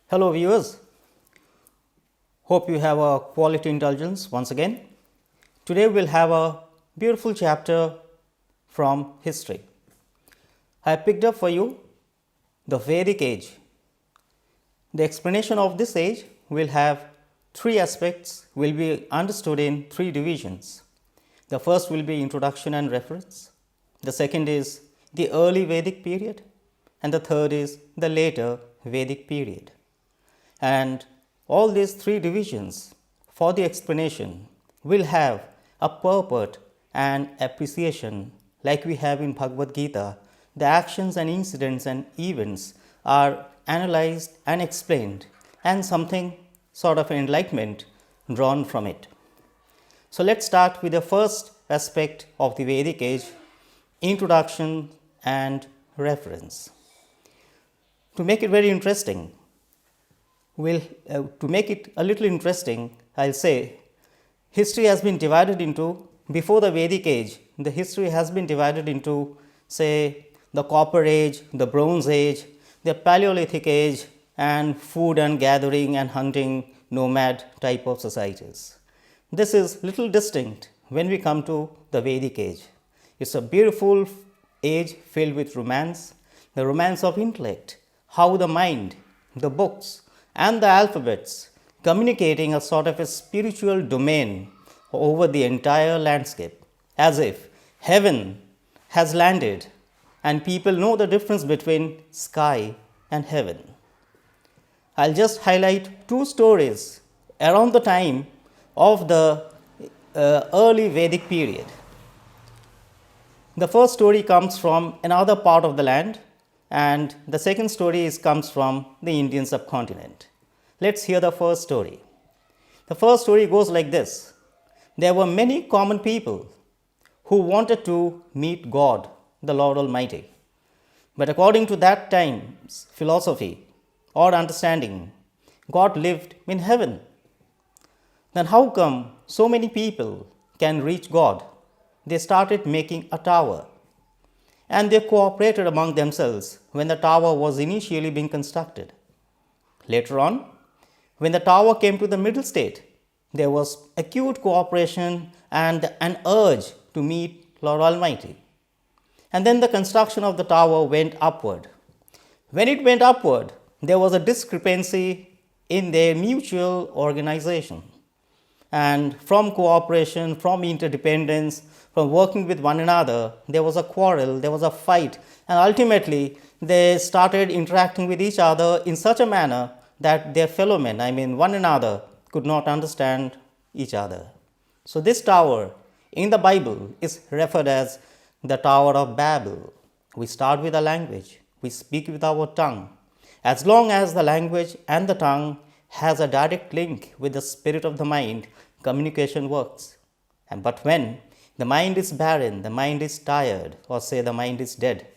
Hello viewers, hope you have a quality intelligence once again. Today we will have a beautiful chapter from history. I picked up for you the Vedic Age. The explanation of this age will have three aspects, will be understood in three divisions. The first will be introduction and reference, the second is the early Vedic period, and the third is the later Vedic period. And all these three divisions for the explanation will have a purport and appreciation like we have in Bhagavad Gita. The actions and incidents and events are analyzed and explained and something sort of enlightenment drawn from it. So, let us start with the first aspect of the Vedic age, introduction and reference. To make it very interesting, to make it a little interesting, I will say history has been divided into, before the Vedic age, the history has been divided into, say, the Copper Age, the Bronze Age, the Paleolithic Age, and food and gathering and hunting nomad type of societies. This is little distinct when we come to the Vedic age. It is a beautiful age filled with romance, the romance of intellect, how the mind, the books, and the alphabets communicating a sort of a spiritual domain over the entire landscape, as if heaven has landed and people know the difference between sky and heaven. I will just highlight two stories around the time of the early Vedic period. The first story comes from another part of the land, and the second story comes from the Indian subcontinent. Let us hear the first story. The first story goes like this. There were many common people who wanted to meet God, the Lord Almighty. But according to that time's philosophy or understanding, God lived in heaven. Then how come so many people can reach God? They started making a tower, and they cooperated among themselves when the tower was initially being constructed. Later on, when the tower came to the middle state, there was acute cooperation and an urge to meet Lord Almighty. And then the construction of the tower went upward. When it went upward, there was a discrepancy in their mutual organization. And from cooperation, from interdependence, from working with one another, there was a quarrel, there was a fight, and ultimately they started interacting with each other in such a manner that their fellow men, one another, could not understand each other. So, this tower in the Bible is referred as the Tower of Babel. We start with a language, we speak with our tongue. As long as the language and the tongue has a direct link with the spirit of the mind, communication works. But when the mind is barren, the mind is tired, or say the mind is dead,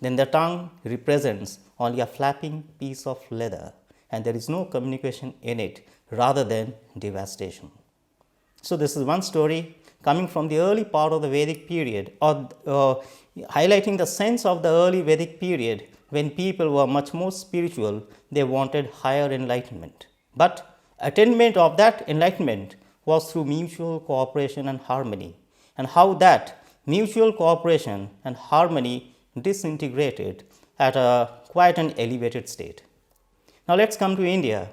then the tongue represents only a flapping piece of leather, and there is no communication in it rather than devastation. So, this is one story coming from the early part of the Vedic period, or highlighting the sense of the early Vedic period when people were much more spiritual, they wanted higher enlightenment. But attainment of that enlightenment was through mutual cooperation and harmony, and how that mutual cooperation and harmony disintegrated at a quite an elevated state. Now, let us come to India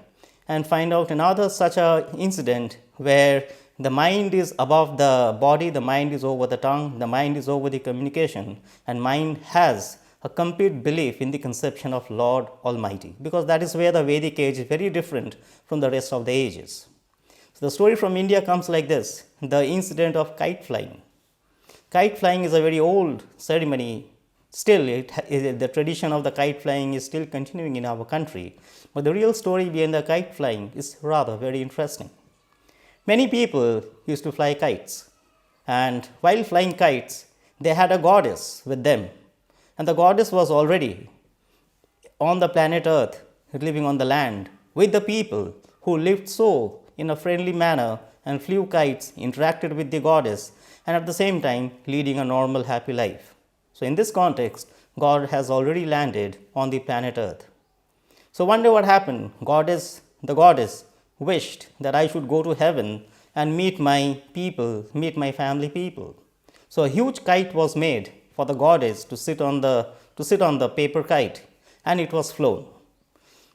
and find out another such a incident where the mind is above the body, the mind is over the tongue, the mind is over the communication, and mind has a complete belief in the conception of Lord Almighty, because that is where the Vedic age is very different from the rest of the ages. So, the story from India comes like this, the incident of kite flying. Kite flying is a very old ceremony. Still, the tradition of the kite flying is still continuing in our country, but the real story behind the kite flying is rather very interesting. Many people used to fly kites, and while flying kites, they had a goddess with them, and the goddess was already on the planet Earth, living on the land with the people who lived so in a friendly manner and flew kites, interacted with the goddess, and at the same time leading a normal happy life. So, in this context, God has already landed on the planet Earth. So one day what happened? The goddess wished that I should go to heaven and meet my people, meet my family people. So a huge kite was made for the goddess to sit on the paper kite, and it was flown.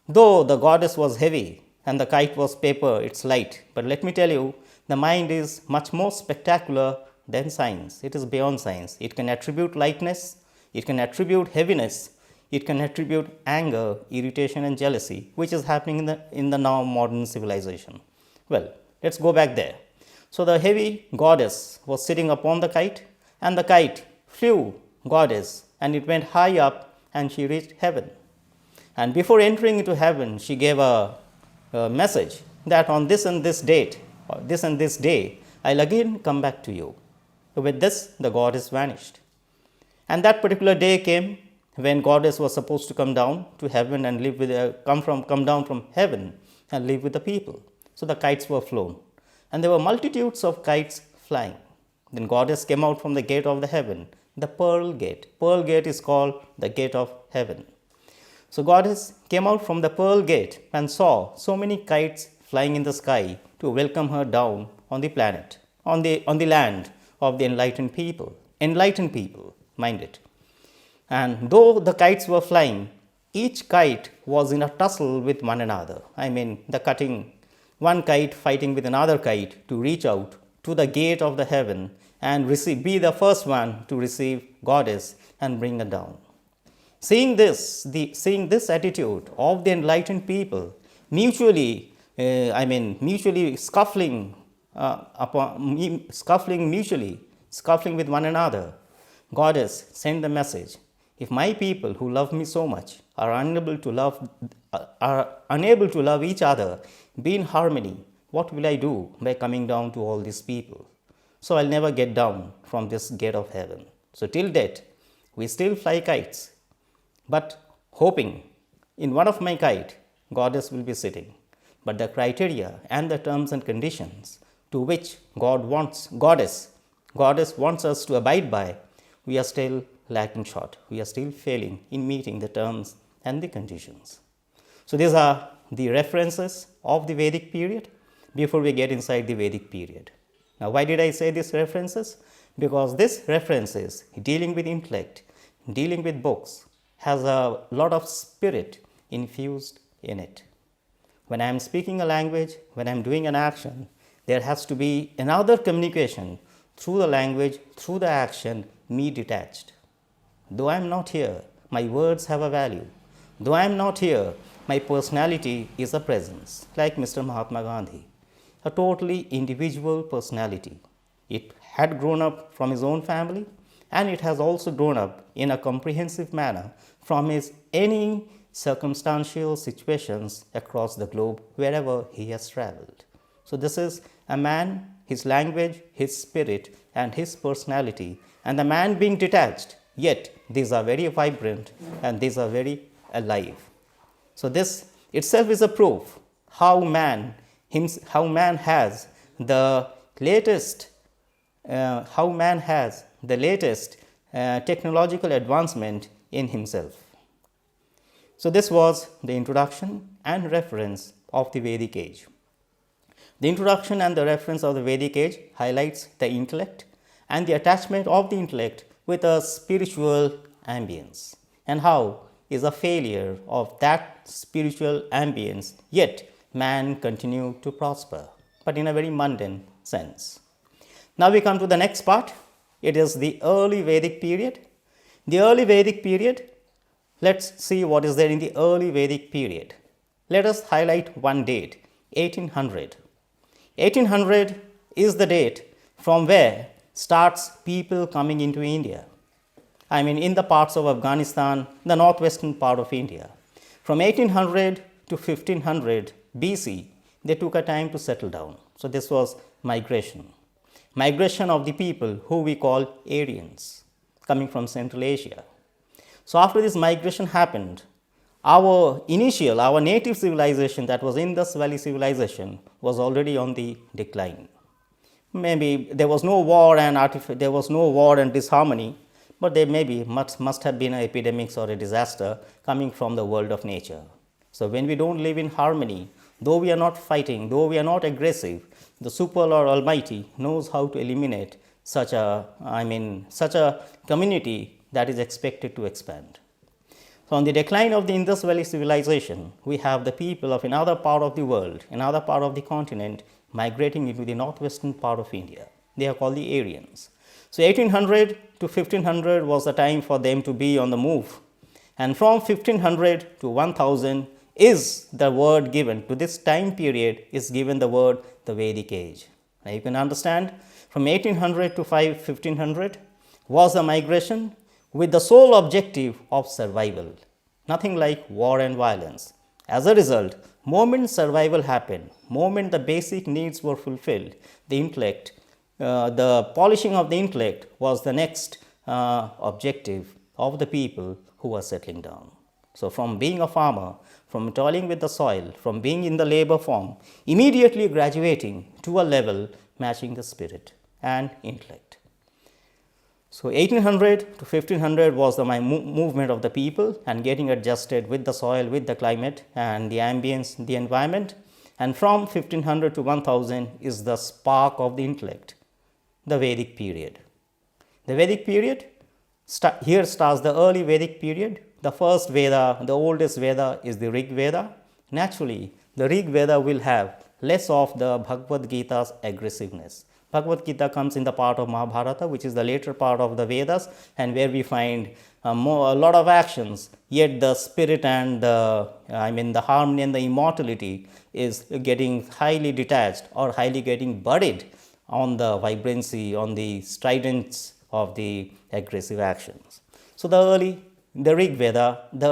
Though the goddess was heavy and the kite was paper, it's light. But let me tell you, the mind is much more spectacular than science. It is beyond science. It can attribute lightness, it can attribute heaviness, it can attribute anger, irritation and jealousy, which is happening in the now modern civilization. Well, let's go back there. So the heavy goddess was sitting upon the kite, and the kite flew goddess, and it went high up and she reached heaven. And before entering into heaven, she gave a message that on this and this date, or this and this day, I'll again come back to you. With this, the goddess vanished. And that particular day came when goddess was supposed to come down to heaven and live with come down from heaven and live with the people. So the kites were flown, and there were multitudes of kites flying. Then goddess came out from the gate of the heaven, the pearl gate. Pearl gate is called the gate of heaven. So goddess came out from the pearl gate and saw so many kites flying in the sky to welcome her down on the planet, on the land of the enlightened people. Enlightened people, mind it. And though the kites were flying, each kite was in a tussle with one another. I mean, one kite fighting with another kite to reach out to the gate of the heaven and be the first one to receive goddess and bring her down. Seeing this attitude of the enlightened people, mutually scuffling with one another, goddess sent the message: if my people who love me so much are unable to love each other, be in harmony, what will I do by coming down to all these people? So I'll never get down from this gate of heaven. So till death, we still fly kites, but hoping in one of my kite, goddess will be sitting. But the criteria and the terms and conditions to which goddess wants us to abide by, we are still lacking short. We are still failing in meeting the terms and the conditions. So these are the references of the Vedic period before we get inside the Vedic period. Now, why did I say these references? Because this references dealing with intellect, dealing with books, has a lot of spirit infused in it. When I am speaking a language, when I am doing an action, there has to be another communication through the language, through the action, me detached. Though I am not here, my words have a value. Though I am not here, my personality is a presence, like Mr. Mahatma Gandhi, a totally individual personality. It had grown up from his own family, and it has also grown up in a comprehensive manner from his any circumstantial situations across the globe wherever he has traveled. So this is a man, his language, his spirit and his personality, and the man being detached, yet these are very vibrant and these are very alive. So this itself is a proof how man has the latest technological advancement in himself. So this was the introduction and reference of the Vedic Age. The introduction and the reference of the Vedic Age highlights the intellect and the attachment of the intellect with a spiritual ambience, and how is a failure of that spiritual ambience, yet man continued to prosper, but in a very mundane sense. Now we come to the next part. It is the early Vedic period. The early Vedic period, let's see what is there in the early Vedic period. Let us highlight one date, 1800. 1800 is the date from where starts people coming into India. I mean, in the parts of Afghanistan, the northwestern part of India. From 1800 to 1500 BC, they took a time to settle down. So this was migration of the people who we call Aryans, coming from Central Asia. So after this migration happened, our native civilization, that was Indus Valley civilization, was already on the decline. Maybe there was no war and disharmony, but there maybe must have been epidemics or a disaster coming from the world of nature. So, when we don't live in harmony, though we are not fighting, though we are not aggressive, the Super or Almighty knows how to eliminate such a community that is expected to expand. So, on the decline of the Indus Valley civilization, we have the people of another part of the world, another part of the continent migrating into the northwestern part of India. They are called the Aryans. So, 1800 to 1500 was the time for them to be on the move, and from 1500 to 1000 is the word given to this time period is given the word the Vedic Age. Now, you can understand from 1800 to 1500 was the migration with the sole objective of survival, nothing like war and violence. As a result, moment survival happened, moment the basic needs were fulfilled, the intellect, the polishing of the intellect was the next objective of the people who were settling down. So, from being a farmer, from toiling with the soil, from being in the labor form, immediately graduating to a level matching the spirit and intellect. So, 1800 to 1500 was the movement of the people and getting adjusted with the soil, with the climate and the ambience, the environment, and from 1500 to 1000 is the spark of the intellect, the Vedic period. The Vedic period, here starts the early Vedic period. The first Veda, the oldest Veda is the Rig Veda. Naturally, the Rig Veda will have less of the Bhagavad Gita's aggressiveness. Bhagavad Gita comes in the part of Mahabharata, which is the later part of the Vedas, and where we find a lot of actions, yet the spirit and the harmony and the immortality is getting highly detached or highly getting buried on the vibrancy, on the stridence of the aggressive actions. So, the early Rig Veda, the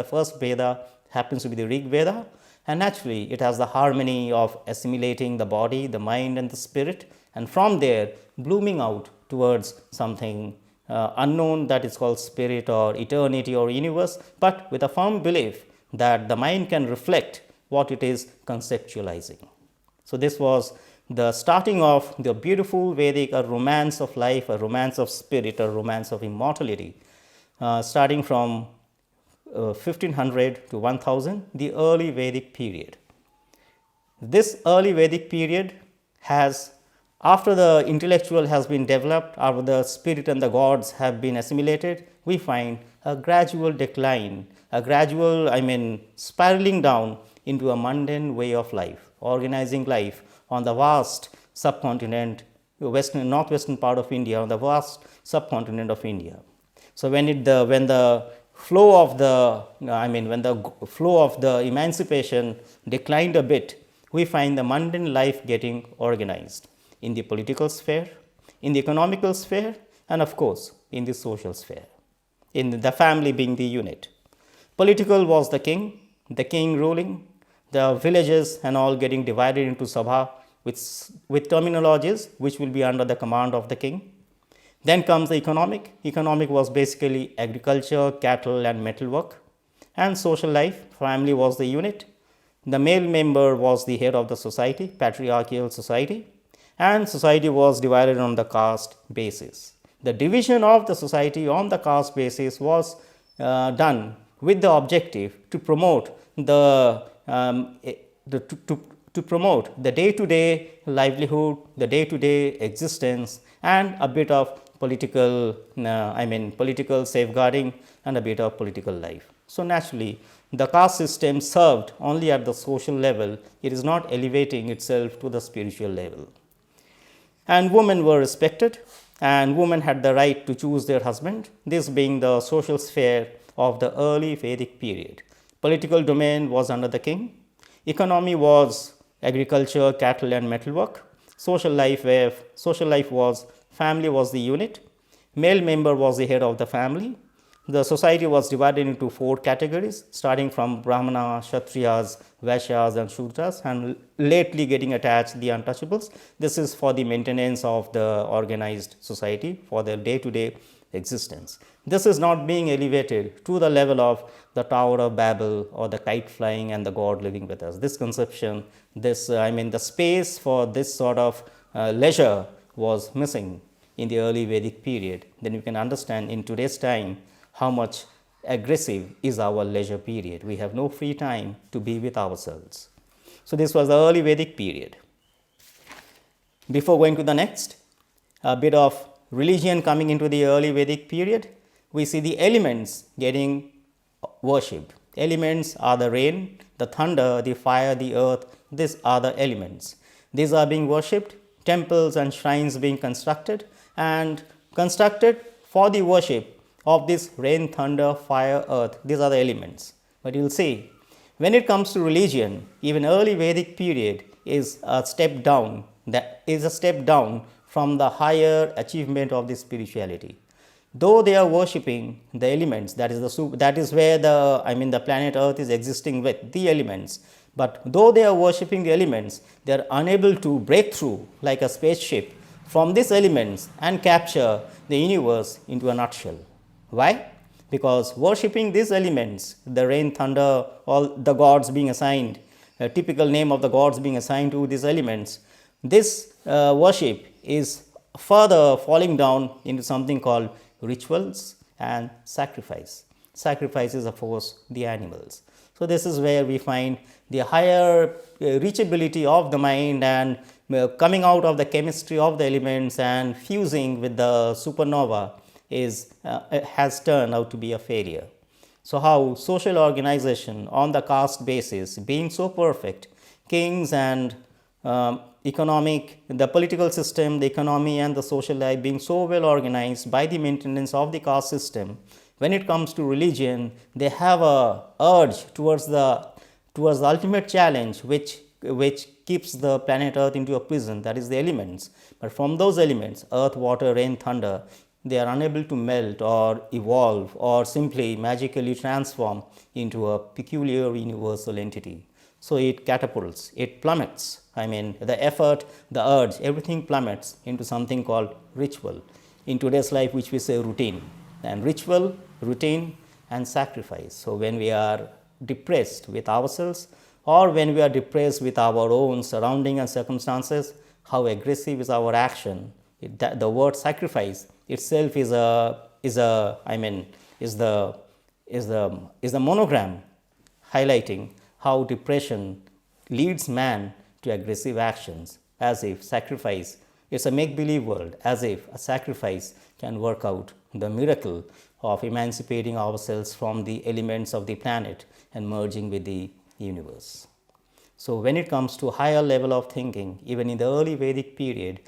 first Veda happens to be the Rig Veda, and naturally it has the harmony of assimilating the body, the mind and the spirit, and from there blooming out towards something unknown that is called spirit or eternity or universe, but with a firm belief that the mind can reflect what it is conceptualizing. So, this was the starting of the beautiful Vedic, a romance of life, a romance of spirit, a romance of immortality, starting from 1500 to 1000, the early Vedic period. This early Vedic period has, after the intellectual has been developed, after the spirit and the gods have been assimilated, we find a gradual decline, a gradual, spiraling down into a mundane way of life, organizing life on the vast subcontinent, northwestern part of India, on the vast subcontinent of India. So, when the flow of the emancipation declined a bit, we find the mundane life getting organized in the political sphere, in the economical sphere, and of course, in the social sphere, in the family being the unit. Political was the king ruling, the villages and all getting divided into sabha with terminologies which will be under the command of the king. Then comes the economic. Economic was basically agriculture, cattle and metalwork, and social life. Family was the unit. The male member was the head of the society, patriarchal society, and society was divided on the caste basis. The division of the society on the caste basis was done with the objective to promote the day-to-day livelihood, the day-to-day existence, and a bit of political safeguarding and a bit of political life. So, naturally, the caste system served only at the social level, it is not elevating itself to the spiritual level. And women were respected, and women had the right to choose their husband, this being the social sphere of the early Vedic period. Political domain was under the king, economy was agriculture, cattle and metalwork, social life was family was the unit, male member was the head of the family. The society was divided into 4 categories, starting from Brahmana, Kshatriyas, Vaishyas and Shudras, and lately getting attached the untouchables. This is for the maintenance of the organized society, for their day-to-day existence. This is not being elevated to the level of the Tower of Babel or the kite flying and the God living with us. This conception, the space for this sort of leisure was missing in the early Vedic period. Then you can understand in today's time how much aggressive is our leisure period. We have no free time to be with ourselves. So, this was the early Vedic period. Before going to the next, a bit of religion coming into the early Vedic period, we see the elements getting worshipped. Elements are the rain, the thunder, the fire, the earth. These are the elements. These are being worshipped, temples and shrines being constructed for the worship of this rain, thunder, fire, earth. These are the elements. But you will see, when it comes to religion, even early Vedic period is a step down, from the higher achievement of the spirituality. Though they are worshipping the elements, that is where the planet Earth is existing with the elements. But though they are worshipping the elements, they are unable to break through like a spaceship from these elements and capture the universe into a nutshell. Why? Because worshipping these elements, the rain, thunder, all the gods being assigned, a typical name of the gods being assigned to these elements, this worship is further falling down into something called rituals and sacrifice. Sacrifice is, of course, the animals. So, this is where we find the higher reachability of the mind and coming out of the chemistry of the elements and fusing with the supernova has turned out to be a failure. So, how social organization on the caste basis being so perfect, kings and the political system, the economy and the social life being so well organized by the maintenance of the caste system, when it comes to religion, they have a urge towards the ultimate challenge which keeps the planet Earth into a prison, that is the elements. But from those elements, earth, water, rain, thunder, they are unable to melt or evolve or simply magically transform into a peculiar universal entity. So, it catapults, it plummets. The effort, the urge, everything plummets into something called ritual. In today's life, which we say routine, and ritual, routine and sacrifice. So, when we are depressed with ourselves or when we are depressed with our own surrounding and circumstances, how aggressive is our action? The word sacrifice itself is the monogram highlighting how depression leads man to aggressive actions, as if sacrifice is a make-believe world, as if a sacrifice can work out the miracle of emancipating ourselves from the elements of the planet and merging with the universe. So, when it comes to higher level of thinking, even in the early Vedic period,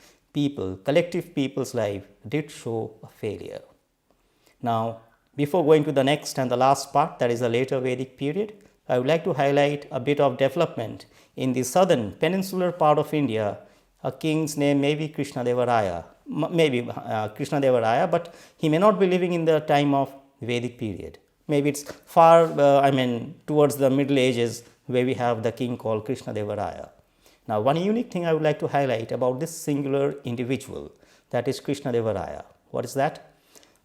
collective people's life did show a failure. Now, before going to the next and the last part, that is the later Vedic period, I would like to highlight a bit of development in the southern peninsular part of India. A king's name may be Krishnadevaraya, but he may not be living in the time of Vedic period. Maybe it's far, towards the Middle Ages, where we have the king called Krishnadevaraya. Now, one unique thing I would like to highlight about this singular individual, that is Krishnadevaraya. What is that?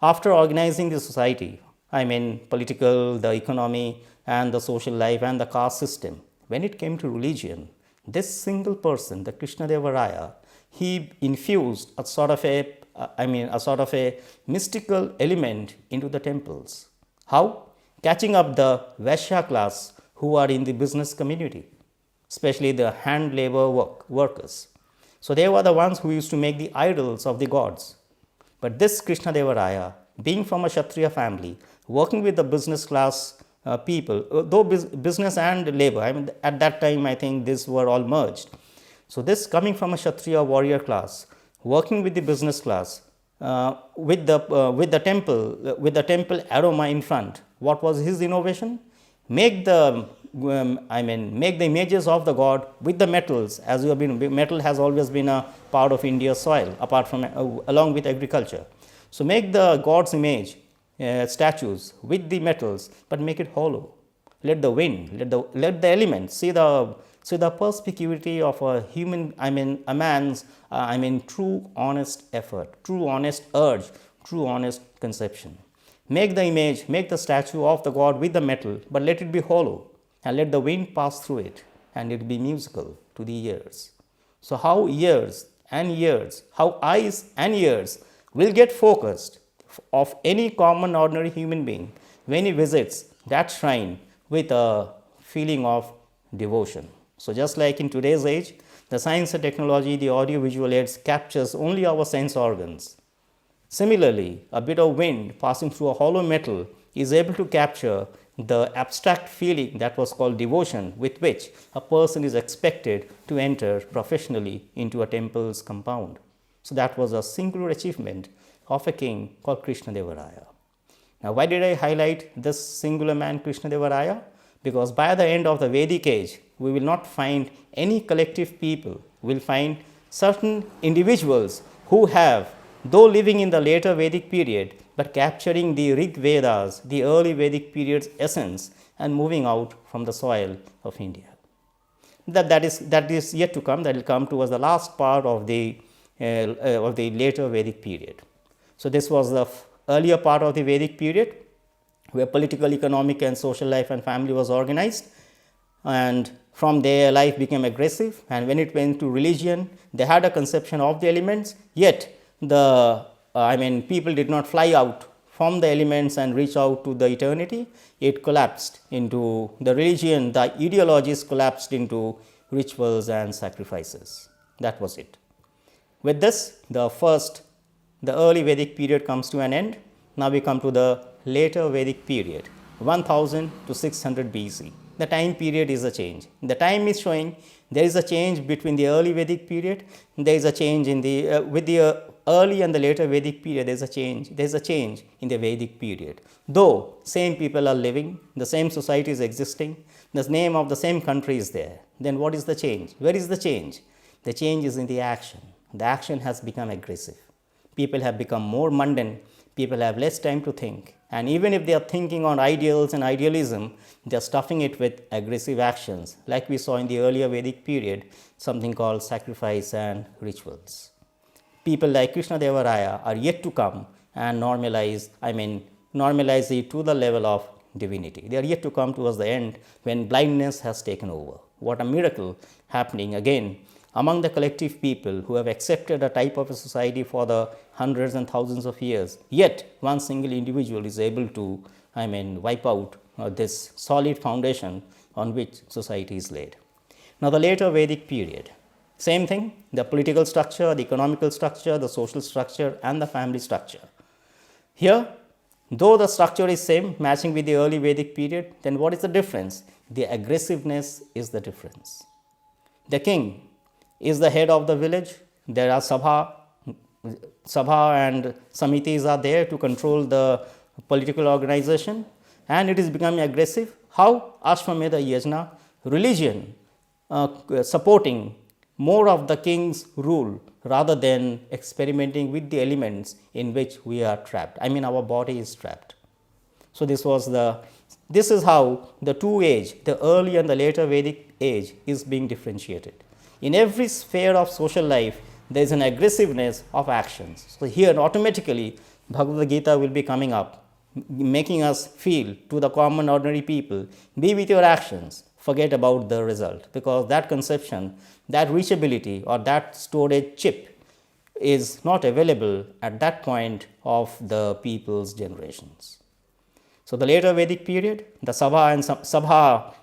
After organizing the society, political, the economy and the social life and the caste system, when it came to religion, this single person, the Krishnadevaraya, he infused a sort of a mystical element into the temples. How? Catching up the Vaishya class who are in the business community, especially the hand labor workers. So, they were the ones who used to make the idols of the gods. But this Krishnadevaraya, being from a Kshatriya family, working with the business class people, though business and labor, at that time I think these were all merged. So, this coming from a Kshatriya warrior class, working with the business class, with the temple aroma in front, what was his innovation? Make the images of the god with the metals, as you have been. Metal has always been a part of India's soil, apart from along with agriculture. So, make the god's image statues with the metals, but make it hollow. Let the wind, let the elements see the perspicuity of a human, a man's, true honest effort, true honest urge, true honest conception. Make the image, make the statue of the god with the metal, but let it be hollow and let the wind pass through it and it will be musical to the ears. So, how eyes and ears will get focused of any common ordinary human being when he visits that shrine with a feeling of devotion. So, just like in today's age, the science and technology, the audio visual aids captures only our sense organs. Similarly, a bit of wind passing through a hollow metal is able to capture the abstract feeling that was called devotion, with which a person is expected to enter professionally into a temple's compound. So, that was a singular achievement of a king called Krishnadeva. Now, why did I highlight this singular man Krishnadeva? Because by the end of the Vedic age, we will not find any collective people, we will find certain individuals who have, though living in the later Vedic period, but capturing the Rig Vedas, the early Vedic period's essence, and moving out from the soil of India. That is yet to come, that will come towards the last part of the later Vedic period. So, this was the earlier part of the Vedic period, where political, economic and social life and family was organized, and from there life became aggressive, and when it went to religion, they had a conception of the elements, yet the people did not fly out from the elements and reach out to the eternity. It collapsed into the religion, the ideologies collapsed into rituals and sacrifices. That was it. With this, the early Vedic period comes to an end. Now we come to the later Vedic period, 1000 to 600 BC. The time period is a change. The time is showing there is a change between the early Vedic period. There is a change in the with the early and the later Vedic period. There is a change. There is a change in the Vedic period. Though same people are living, the same society is existing, the name of the same country is there. Then what is the change? Where is the change? The change is in the action. The action has become aggressive. People have become more mundane. People have less time to think, and even if they are thinking on ideals and idealism, they are stuffing it with aggressive actions, like we saw in the earlier Vedic period, something called sacrifice and rituals. People like Krishnadeva are yet to come and normalize it to the level of divinity. They are yet to come towards the end, when blindness has taken over. What a miracle happening again among the collective people who have accepted a type of a society for the hundreds and thousands of years, yet one single individual is able to wipe out this solid foundation on which society is laid. Now, the later Vedic period, same thing, the political structure, the economical structure, the social structure and the family structure. Here, though the structure is same, matching with the early Vedic period, then what is the difference? The aggressiveness is the difference. The king is the head of the village. There are sabha and samitis are there to control the political organization, and it is becoming aggressive. How? Ashwamedha Yajna, religion supporting more of the king's rule rather than experimenting with the elements in which we are trapped. Our body is trapped. So, this is how the two age, the early and the later Vedic age, is being differentiated. In every sphere of social life, there is an aggressiveness of actions. So, here automatically Bhagavad Gita will be coming up, making us feel to the common ordinary people, be with your actions, forget about the result, because that conception, that reachability or that storage chip is not available at that point of the people's generations. So, the later Vedic period, the Sabha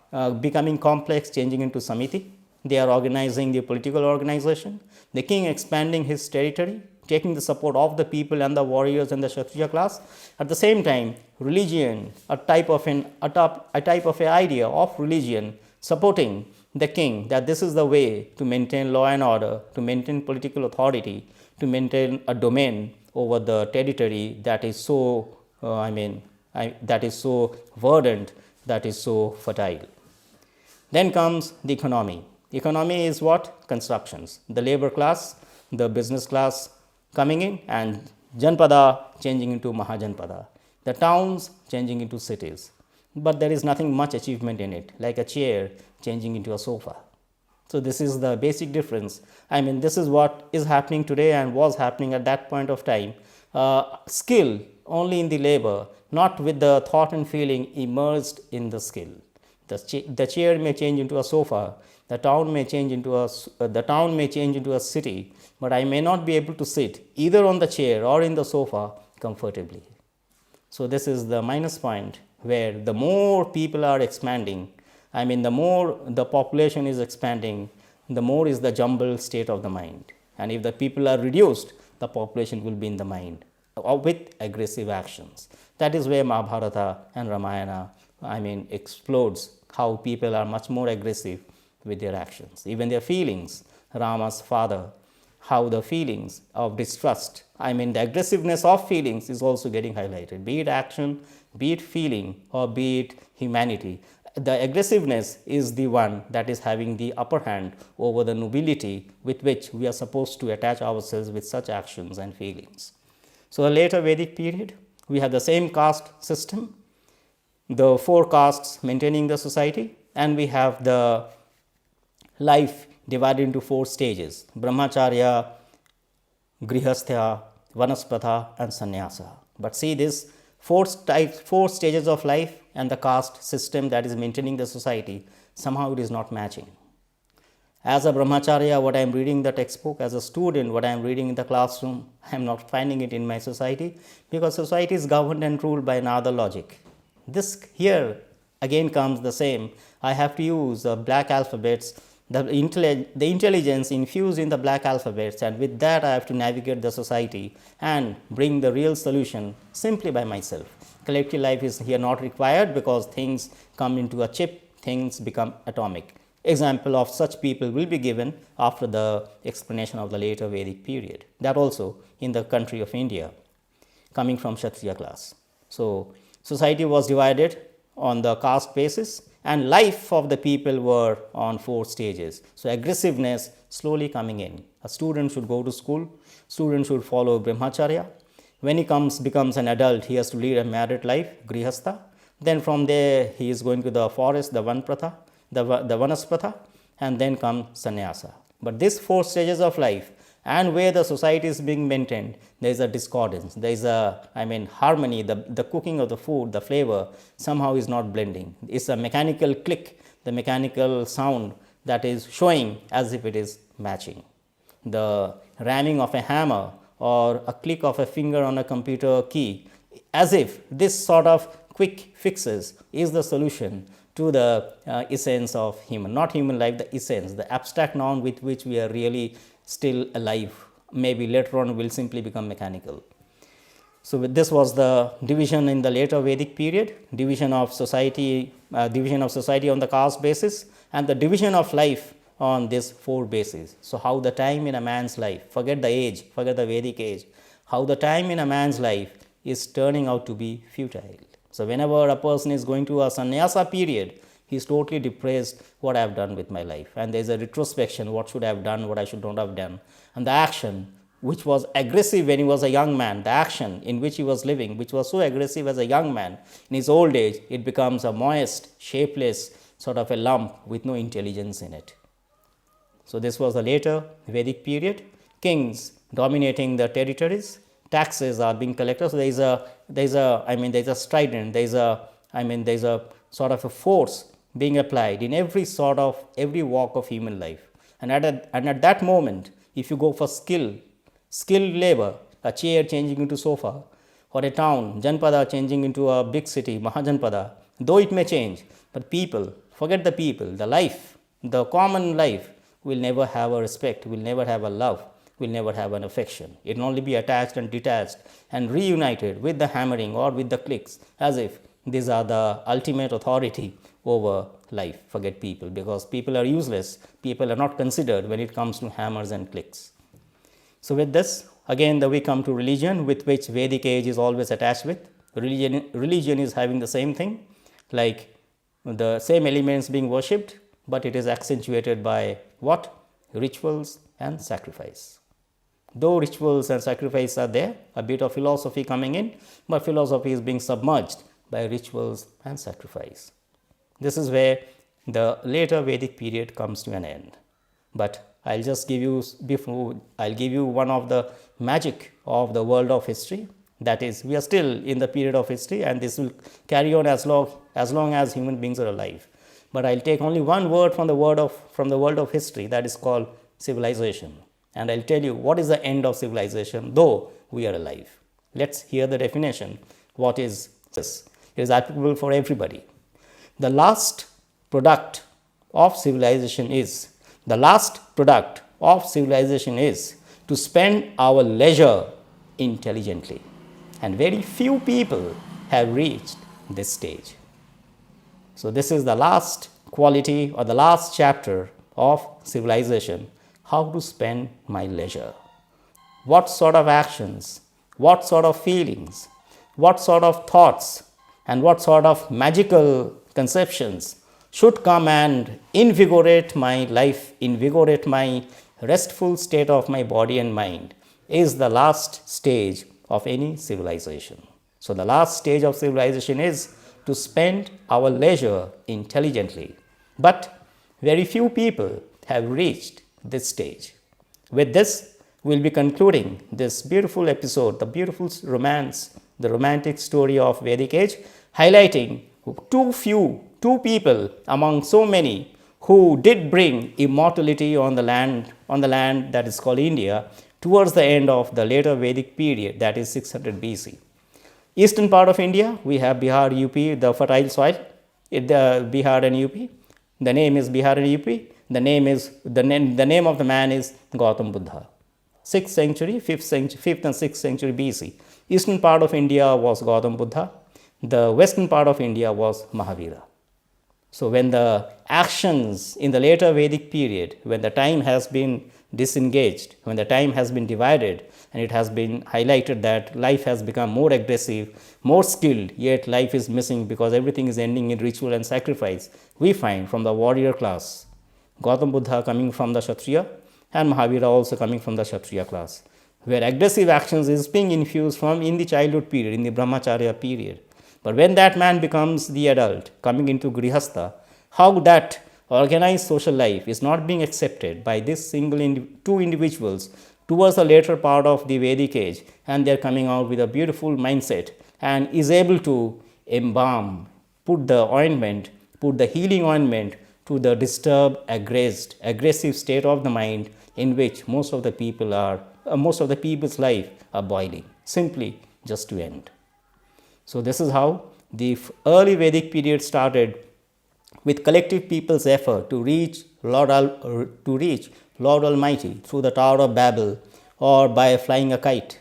becoming complex, changing into Samiti. They are organizing the political organization, the king expanding his territory, taking the support of the people and the warriors and the Kshatriya class. At the same time, religion, a type of an idea of religion supporting the king, that this is the way to maintain law and order, to maintain political authority, to maintain a domain over the territory that is so that is so verdant, that is so fertile. Then comes the economy. Economy is what? Constructions. The labor class, the business class coming in, and Janpada changing into Mahajanpada. The towns changing into cities. But there is nothing much achievement in it, like a chair changing into a sofa. So, this is the basic difference. This is what is happening today and was happening at that point of time. Skill only in the labor, not with the thought and feeling immersed in the skill. The chair may change into a sofa, the town may change into a city, but I may not be able to sit either on the chair or in the sofa comfortably. So, this is the minus point where the more people are expanding, the more the population is expanding, the more is the jumbled state of the mind. And if the people are reduced, the population will be in the mind with aggressive actions. That is where Mahabharata and Ramayana, explodes how people are much more aggressive with their actions, even their feelings. Rama's father, how the feelings of distrust, the aggressiveness of feelings is also getting highlighted, be it action, be it feeling, or be it humanity. The aggressiveness is the one that is having the upper hand over the nobility with which we are supposed to attach ourselves with such actions and feelings. So, the later Vedic period, we have the same caste system, the 4 castes maintaining the society, and we have the life divided into 4 stages: brahmacharya, grihasthya, vanaspatha, and sannyasa. But see, this 4 stages of life and the caste system that is maintaining the society, somehow it is not matching. As a brahmacharya, what I am reading in the textbook, as a student, what I am reading in the classroom, I am not finding it in my society, because society is governed and ruled by another logic. This here again comes the same. I have to use black alphabets, the intelligence infused in the black alphabets, and with that I have to navigate the society and bring the real solution simply by myself. Collective life is here not required, because things come into a chip, things become atomic. Example of such people will be given after the explanation of the later Vedic period, that also in the country of India, coming from Kshatriya class. So, society was divided on the caste basis, and life of the people were on 4 stages. So, aggressiveness slowly coming in. A student should go to school, student should follow brahmacharya. When he becomes an adult, he has to lead a married life, grihastha. Then from there he is going to the forest, the vanpratha, the vanaspatha, and then comes sannyasa. But these 4 stages of life, and where the society is being maintained, there is a discordance, there is a harmony, the cooking of the food, the flavor somehow is not blending. It's a mechanical click, the mechanical sound that is showing as if it is matching. The ramming of a hammer or a click of a finger on a computer key, as if this sort of quick fixes is the solution to the essence of human, not human life, the essence, the abstract noun with which we are really still alive. Maybe later on will simply become mechanical. So, this was the division in the later Vedic period, division of society on the caste basis, and the division of life on this 4 bases. So, how the time in a man's life, forget the age, forget the Vedic age, how the time in a man's life is turning out to be futile. So, whenever a person is going to a sannyasa period, he is totally depressed, what I have done with my life, and there is a retrospection, what should I have done, what I should not have done, and the action which was aggressive when he was a young man, the action in which he was living, which was so aggressive as a young man, in his old age, it becomes a moist, shapeless sort of a lump with no intelligence in it. So, this was the later Vedic period, kings dominating the territories, taxes are being collected. So, there is a strident, there is a sort of a force being applied in every walk of human life. And at that moment, if you go for skilled labor, a chair changing into sofa, or a town, Janpada changing into a big city, Mahajanpada, though it may change, but people, forget the people, the life, the common life will never have a respect, will never have a love, will never have an affection. It will only be attached and detached and reunited with the hammering or with the clicks, as if these are the ultimate authority over life. Forget people, because people are useless, people are not considered when it comes to hammers and clicks. So, with this, again we come to religion, with which Vedic age is always attached with. Religion is having the same thing, like the same elements being worshipped, but it is accentuated by what? Rituals and sacrifice. Though rituals and sacrifice are there, a bit of philosophy coming in, but philosophy is being submerged by rituals and sacrifice. This is where the later Vedic period comes to an end. But I'll just give you one of the magic of the world of history. That is, we are still in the period of history, and this will carry on as long as human beings are alive. But I'll take only one word from the world of history, that is called civilization. And I'll tell you what is the end of civilization, though we are alive. Let's hear the definition. What is this? It is applicable for everybody. The last product of civilization is to spend our leisure intelligently, and very few people have reached this stage. So, this is the last quality or the last chapter of civilization, how to spend my leisure. What sort of actions, what sort of feelings, what sort of thoughts, and what sort of magical conceptions should come and invigorate my life, invigorate my restful state of my body and mind, is the last stage of any civilization. So, the last stage of civilization is to spend our leisure intelligently, but very few people have reached this stage. With this, we will be concluding this beautiful episode, the beautiful romance, the romantic story of Vedic age, highlighting two people among so many who did bring immortality on the land that is called India towards the end of the later Vedic period, that is 600 BC. Eastern part of India, we have Bihar, UP, the fertile soil, Bihar and UP. The name is Bihar and UP. The name of the man is Gautam Buddha. 6th century, 5th and 6th century BC. Eastern part of India was Gautam Buddha. The western part of India was Mahavira. So, when the actions in the later Vedic period, when the time has been disengaged, when the time has been divided, and it has been highlighted that life has become more aggressive, more skilled, yet life is missing because everything is ending in ritual and sacrifice, we find from the warrior class, Gautam Buddha coming from the Kshatriya and Mahavira also coming from the Kshatriya class, where aggressive actions is being infused from in the childhood period, in the Brahmacharya period. But when that man becomes the adult, coming into Grihastha, how that organized social life is not being accepted by this two individuals towards the later part of the Vedic age, and they are coming out with a beautiful mindset and is able to embalm, put the healing ointment to the disturbed, aggressive state of the mind in which most of the people's life are boiling, simply just to end. So, this is how the early Vedic period started, with collective people's effort to reach Lord Almighty through the Tower of Babel or by flying a kite,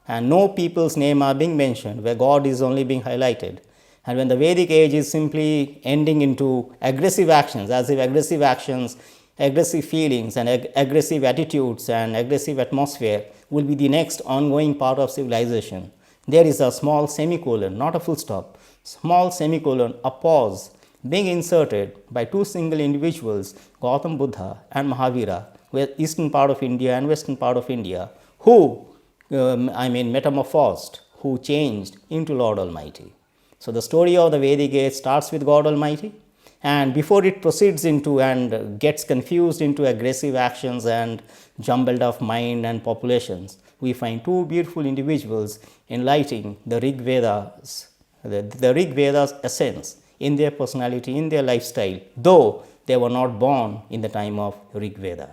and no people's name are being mentioned, where God is only being highlighted. And when the Vedic age is simply ending into aggressive actions, as if aggressive actions, aggressive feelings and aggressive attitudes and aggressive atmosphere will be the next ongoing part of civilization, there is a small semicolon, not a full stop, small semicolon, a pause being inserted by two single individuals, Gautam Buddha and Mahavira, where eastern part of India and western part of India, who metamorphosed, who changed into Lord Almighty. So, the story of the Vedic age starts with God Almighty, and before it proceeds into and gets confused into aggressive actions and jumbled up mind and populations, we find two beautiful individuals enlightening the Rig Vedas, the Rig Vedas essence in their personality, in their lifestyle, though they were not born in the time of Rig Veda.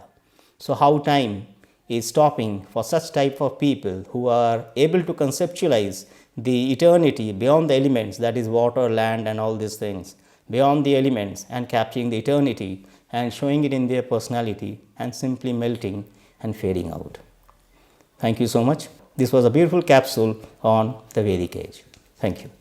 So, how time is stopping for such type of people who are able to conceptualize the eternity beyond the elements, that is water, land and all these things, beyond the elements, and capturing the eternity and showing it in their personality and simply melting and fading out. Thank you so much. This was a beautiful capsule on the Vedic age. Thank you.